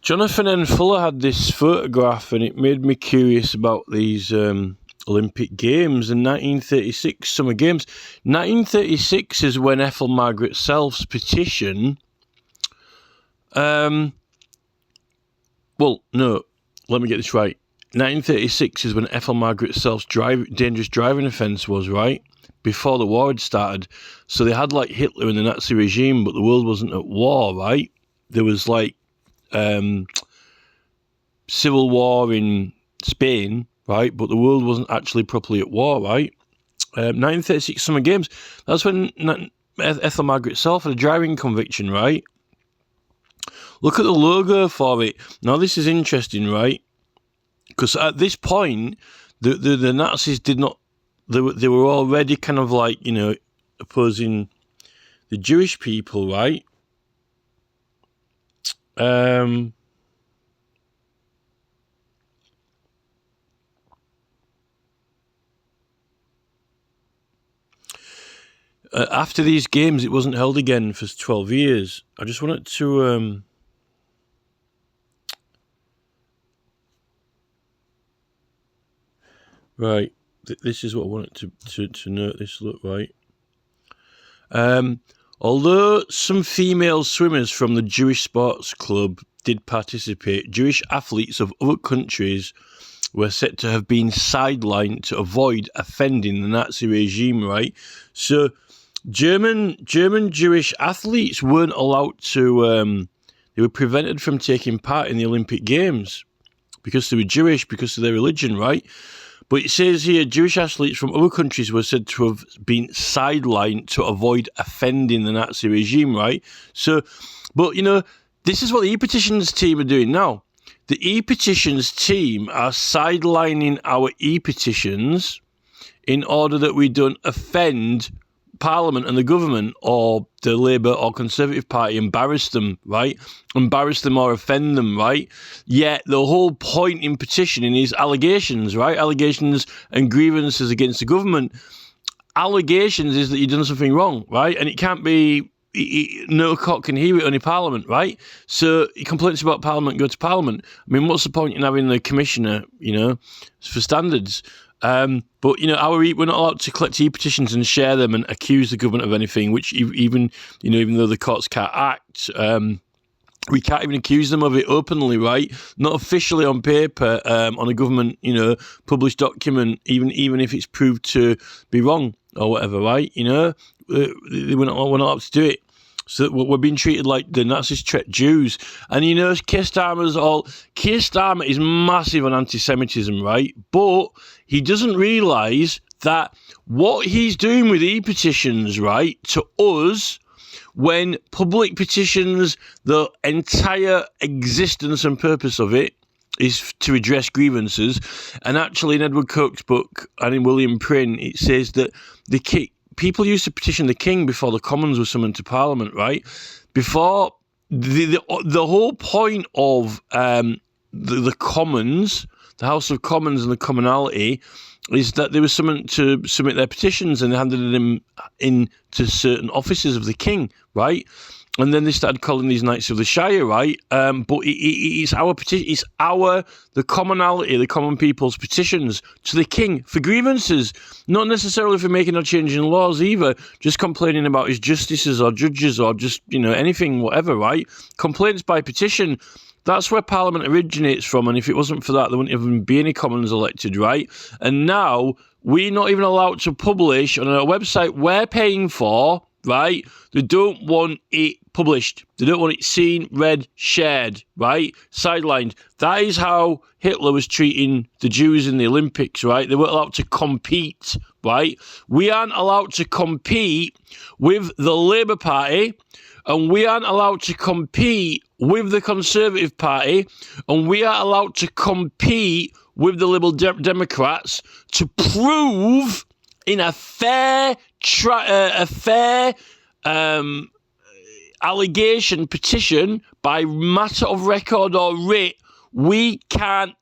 Jonathan N. Fuller had this photograph, and it made me curious about these Olympic Games in 1936 Summer Games. 1936 is when Ethel Margaret Self's petition. Well, no, let me get this right. 1936 is when Ethel Margaret Self's dangerous driving offence was, right? Before the war had started. So they had like Hitler and the Nazi regime, but the world wasn't at war, right? There was like civil war in Spain, right? But the world wasn't actually properly at war, right? 1936 Summer Games, that's when Ethel Margaret Self had a driving conviction, right? Look at the logo for it. Now, this is interesting, right? Because at this point, the Nazis did not, they were already kind of like, you know, opposing the Jewish people, right? After these games, it wasn't held again for 12 years. I just wanted to... right, this is what I wanted to note this, look, right. Although some female swimmers from the Jewish Sports Club did participate, Jewish athletes of other countries were said to have been sidelined to avoid offending the Nazi regime, right? So German Jewish athletes weren't allowed to, they were prevented from taking part in the Olympic Games because they were Jewish, because of their religion, right? But it says here, Jewish athletes from other countries were said to have been sidelined to avoid offending the Nazi regime, right? So, but, you know, this is what the e-petitions team are doing now. The e-petitions team are sidelining our e-petitions in order that we don't offend Parliament and the government or the Labour or Conservative Party, embarrass them, right? Embarrass them or offend them, right? Yet the whole point in petitioning is allegations, right? Allegations and grievances against the government. Allegations is that you've done something wrong, right? And it can't be, no court can hear it, only Parliament, right? So complaints about Parliament go to Parliament. I mean, what's the point in having the commissioner, you know, for standards? But, you know, we're not allowed to collect e-petitions and share them and accuse the government of anything, which even though the courts can't act, we can't even accuse them of it openly, right? Not officially on paper, on a government, you know, published document, even if it's proved to be wrong or whatever, right? You know, we're not allowed to do it. So we're being treated like the Nazis treat Jews. And, you know, Keir Starmer is massive on anti-Semitism, right? But he doesn't realise that what he's doing with e-petitions, right, to us, when public petitions, the entire existence and purpose of it is to address grievances. And actually, in Edward Coke's book and in William Prynne, it says that people used to petition the king before the Commons were summoned to Parliament, right? Before the whole point of the Commons, the House of Commons and the Commonalty, is that they were summoned to submit their petitions and they handed them in to certain offices of the king, right? And then they started calling these Knights of the Shire, right? But it's our petition, the commonalty, the common people's petitions to the king for grievances, not necessarily for making or changing laws either, just complaining about his justices or judges or just, you know, anything, whatever, right? Complaints by petition. That's where Parliament originates from, and if it wasn't for that, there wouldn't even be any Commons elected, right? And now we're not even allowed to publish on a website we're paying for, right? They don't want it published. They don't want it seen, read, shared, right? Sidelined. That is how Hitler was treating the Jews in the Olympics, right? They weren't allowed to compete, right? We aren't allowed to compete with the Labour Party, and we aren't allowed to compete with the Conservative Party, and we are allowed to compete with the Liberal Democrats to prove in a fair allegation petition by matter of record or writ, we can't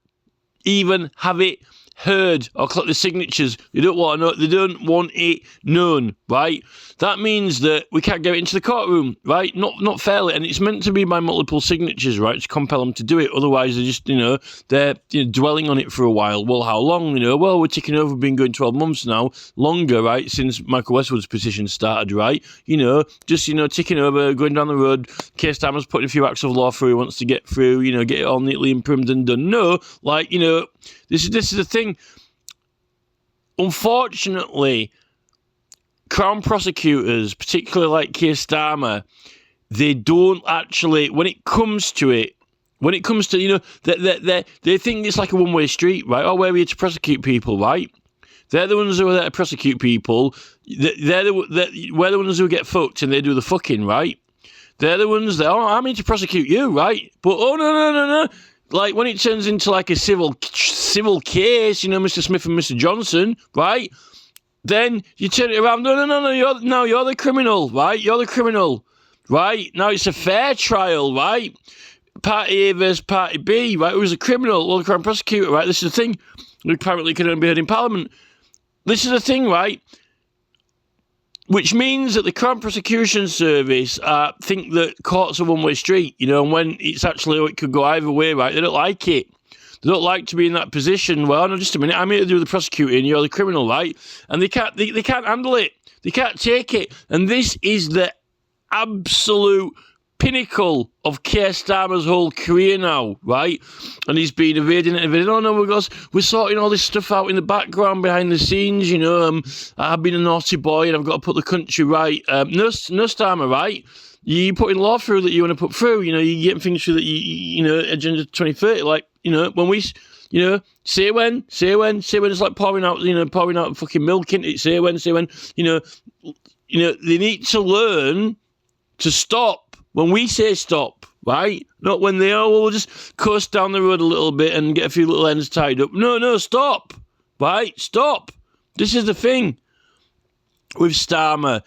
even have it heard or collect the signatures. They don't want to know. They don't want it known, right? That means that we can't get it into the courtroom, right? Not fairly, and it's meant to be by multiple signatures, right, to compel them to do it. Otherwise, they're just, they're dwelling on it for a while. Well, how long? Well, we're ticking over, been going 12 months now, longer, right, since Michael Westwood's petition started, right? Just ticking over, going down the road. Keir Starmer's putting a few acts of law through. He wants to get through, get it all neatly improved and done. No, this is the thing. Unfortunately, Crown prosecutors, particularly like Keir Starmer, they don't actually, when it comes to, they think it's like a one-way street, right? Oh, we're here to prosecute people, right? They're the ones who are there to prosecute people. We're the ones who get fucked and they do the fucking, right? They're the ones that, I'm here to prosecute you, right? But, no. Like, when it turns into like a civil case, Mr. Smith and Mr. Johnson, right? Then you turn it around. No, you're the criminal, right? You're the criminal, right? Now it's a fair trial, right? Party A versus Party B, right? Who's a criminal? Well, the Crown Prosecutor, right? This is the thing. Apparently can only be heard in Parliament. This is the thing, right? Which means that the Crown Prosecution Service think that court's a one-way street, and when it's actually, it could go either way, right? They don't like it. They don't like to be in that position. Well, no, just a minute. I'm here to do the prosecuting. You're the criminal, right? And they can't handle it. They can't take it. And this is the absolute pinnacle of Keir Starmer's whole career now, right? And he's been evading it. Oh no, we're sorting all this stuff out in the background behind the scenes. I've been a naughty boy and I've got to put the country right. No, Starmer, right? You're putting law through that you want to put through. You're getting things through that Agenda 2030. Like, when we, say when it's like pouring out fucking milk into it. Say when, they need to learn to stop when we say stop, right? Not when we'll just coast down the road a little bit and get a few little ends tied up. No, stop, right? Stop. This is the thing with Starmer.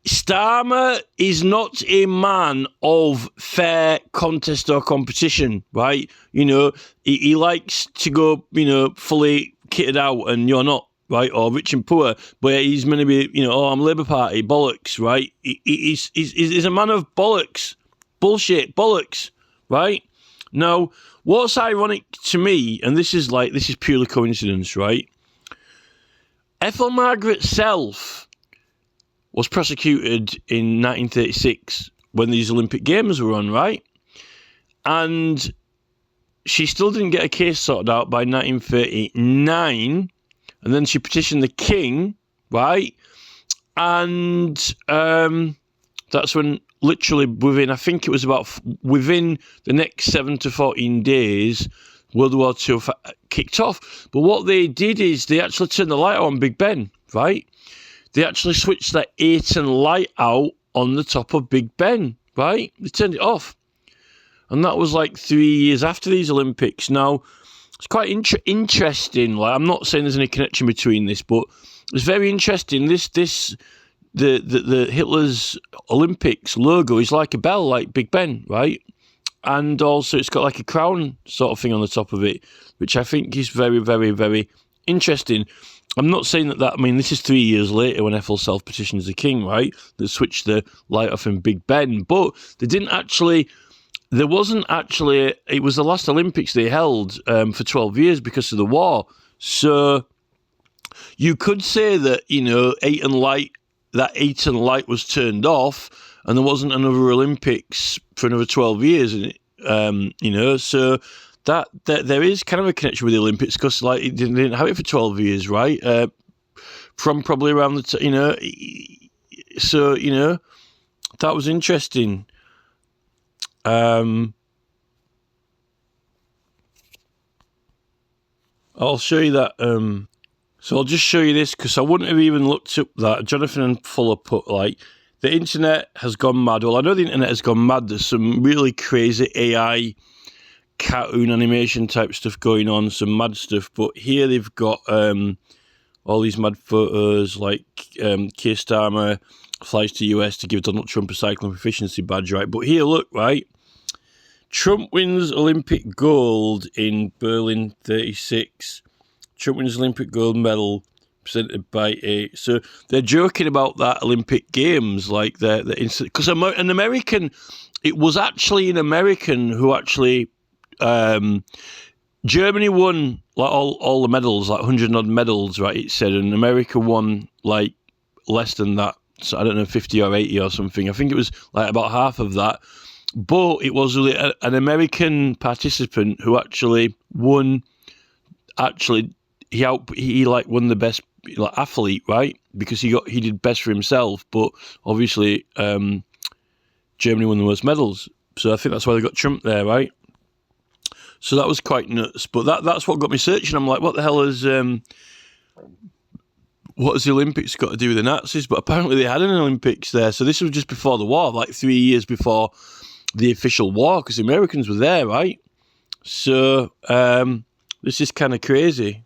Starmer is not a man of fair contest or competition, right? He likes to go, fully kitted out and you're not, right? Or rich and poor, but he's going to be, I'm Labour Party, bollocks, right? He's a man of bollocks, bullshit, bollocks, right? Now, what's ironic to me, and this is purely coincidence, right? Ethel Margaret Self was prosecuted in 1936 when these Olympic Games were on, right? And she still didn't get a case sorted out by 1939, and then she petitioned the King, right? And that's when literally within the next 7 to 14 days, World War II kicked off. But what they did is they actually turned the light on Big Ben, right? They actually switched that Ayton light out on the top of Big Ben, right? They turned it off. And that was like 3 years after these Olympics. Now, it's quite interesting. Like, I'm not saying there's any connection between this, but it's very interesting. The Hitler's Olympics logo is like a bell, like Big Ben, right? And also it's got like a crown sort of thing on the top of it, which I think is very, very, very interesting. I'm not saying that, this is 3 years later when Ethel self-petitions the King, right? They switched the light off in Big Ben, but it was the last Olympics they held for 12 years because of the war. So you could say that, that Ayton light was turned off and there wasn't another Olympics for another 12 years, so that there is kind of a connection with the Olympics because it didn't have it for 12 years, right? From probably around that was interesting. I'll show you that. So I'll just show you this because I wouldn't have even looked up that. Jonathan and Fuller put the internet has gone mad. Well, I know the internet has gone mad. There's some really crazy AI cartoon animation type stuff going on, some mad stuff. But here they've got all these mad photos like Keir Starmer flies to US to give Donald Trump a cycling proficiency badge, right? But here, look, right? Trump wins Olympic gold in Berlin 36. Trump wins Olympic gold medal presented by a. So they're joking about that Olympic Games, like because an American. It was actually an American who actually. Germany won like all the medals, like 100 odd medals, right? It said, and America won like less than that. So I don't know, 50 or 80 or something. I think it was like about half of that. But it was really an American participant who actually won. Actually, he like won the best like athlete, right? Because he did best for himself. But obviously, Germany won the most medals. So I think that's why they got Trump there, right? So that was quite nuts. But that's what got me searching. I'm like, what the hell what has the Olympics got to do with the Nazis? But apparently they had an Olympics there. So this was just before the war, like 3 years before the official war, because the Americans were there, right? So this is kind of crazy.